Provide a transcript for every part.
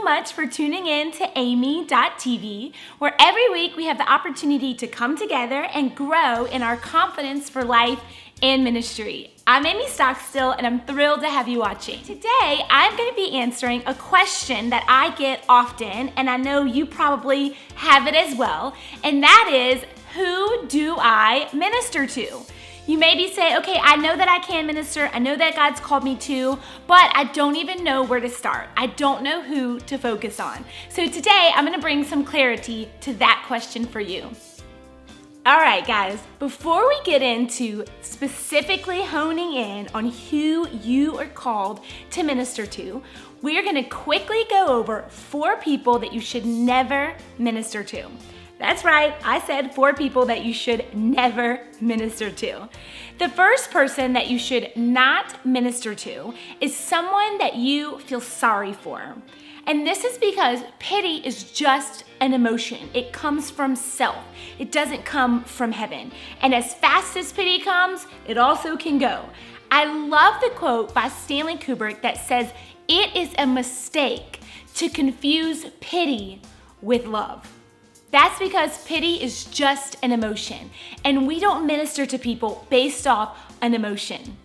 much for tuning in to Amy.tv, where every week we have the opportunity to come together and grow in our confidence for life and ministry. I'm Amy Stockstill, and I'm thrilled to have you watching. Today, I'm going to be answering a question that I get often, and I know you probably have it as well, and that is, who do I minister to? You maybe say, okay, I know that I can minister, I know that God's called me to, but I don't even know where to start. I don't know who to focus on. So today, I'm gonna bring some clarity to that question for you. All right, guys, before we get into specifically honing in on who you are called to minister to, we are gonna quickly go over 4 people that you should never minister to. That's right, I said 4 people that you should never minister to. The first person that you should not minister to is someone that you feel sorry for. And this is because pity is just an emotion. It comes from self. It doesn't come from heaven. And as fast as pity comes, it also can go. I love the quote by Stanley Kubrick that says, "It is a mistake to confuse pity with love." That's because pity is just an emotion, and we don't minister to people based off an emotion.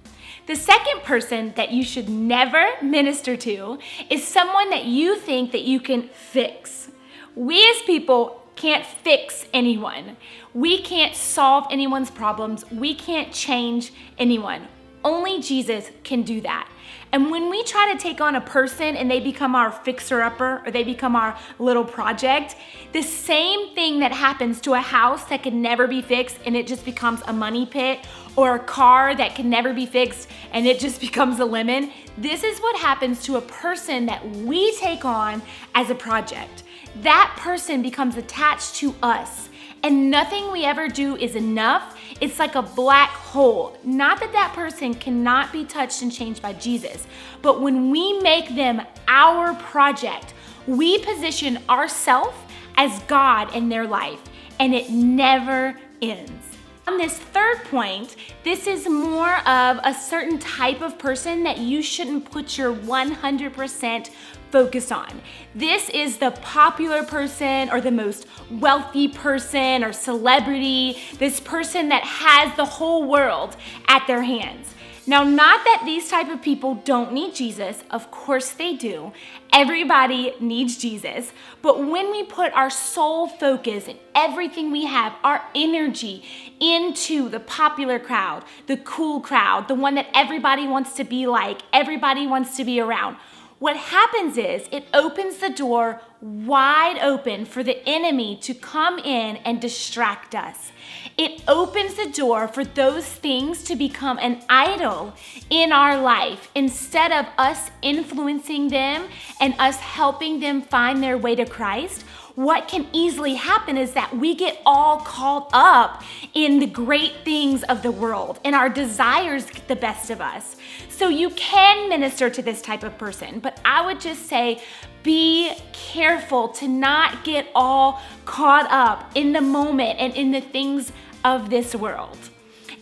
The second person that you should never minister to is someone that you think that you can fix. We as people can't fix anyone. We can't solve anyone's problems. We can't change anyone. Only Jesus can do that. And when we try to take on a person and they become our fixer-upper or they become our little project, the same thing that happens to a house that can never be fixed and it just becomes a money pit, or a car that can never be fixed and it just becomes a lemon, this is what happens to a person that we take on as a project. That person becomes attached to us. And nothing we ever do is enough. It's like a black hole. Not that that person cannot be touched and changed by Jesus, but when we make them our project, we position ourselves as God in their life, and it never ends. On this third point, this is more of a certain type of person that you shouldn't put your 100% focus on. This is the popular person or the most wealthy person or celebrity, this person that has the whole world at their hands. Now, not that these type of people don't need Jesus, of course they do. Everybody needs Jesus, but when we put our sole focus and everything we have, our energy into the popular crowd, the cool crowd, the one that everybody wants to be like, everybody wants to be around, what happens is it opens the door wide open for the enemy to come in and distract us. It opens the door for those things to become an idol in our life instead of us influencing them and us helping them find their way to Christ. What can easily happen is that we get all caught up in the great things of the world and our desires get the best of us. So you can minister to this type of person, but I would just say be careful to not get all caught up in the moment and in the things of this world.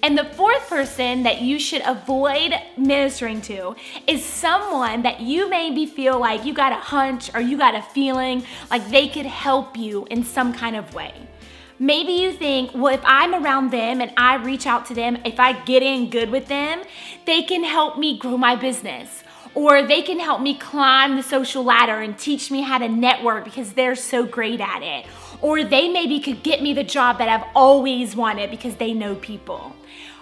And the fourth person that you should avoid ministering to is someone that you maybe feel like you got a hunch or you got a feeling like they could help you in some kind of way. Maybe you think, well, if I'm around them and I reach out to them, if I get in good with them, they can help me grow my business. Or they can help me climb the social ladder and teach me how to network because they're so great at it. Or they maybe could get me the job that I've always wanted because they know people.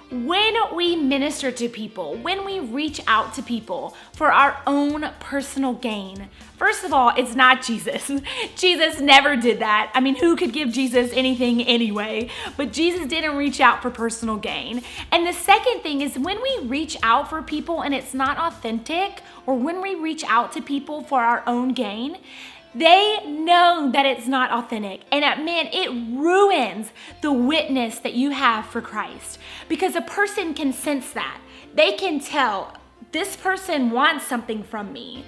When we minister to people, when we reach out to people for our own personal gain, first of all, it's not Jesus. Jesus never did that. I mean, who could give Jesus anything anyway? But Jesus didn't reach out for personal gain. And the second thing is when we reach out for people and it's not authentic, or when we reach out to people for our own gain, they know that it's not authentic. And man, it ruins the witness that you have for Christ. Because a person can sense that. They can tell, this person wants something from me.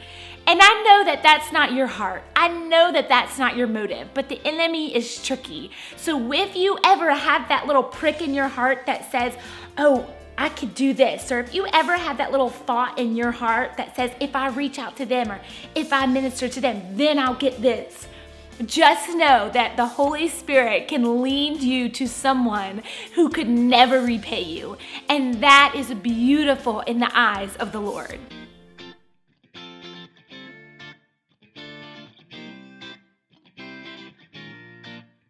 And I know that that's not your heart. I know that that's not your motive, but the enemy is tricky. So if you ever have that little prick in your heart that says, oh, I could do this. Or if you ever have that little thought in your heart that says, if I reach out to them or if I minister to them, then I'll get this. Just know that the Holy Spirit can lead you to someone who could never repay you. And that is beautiful in the eyes of the Lord.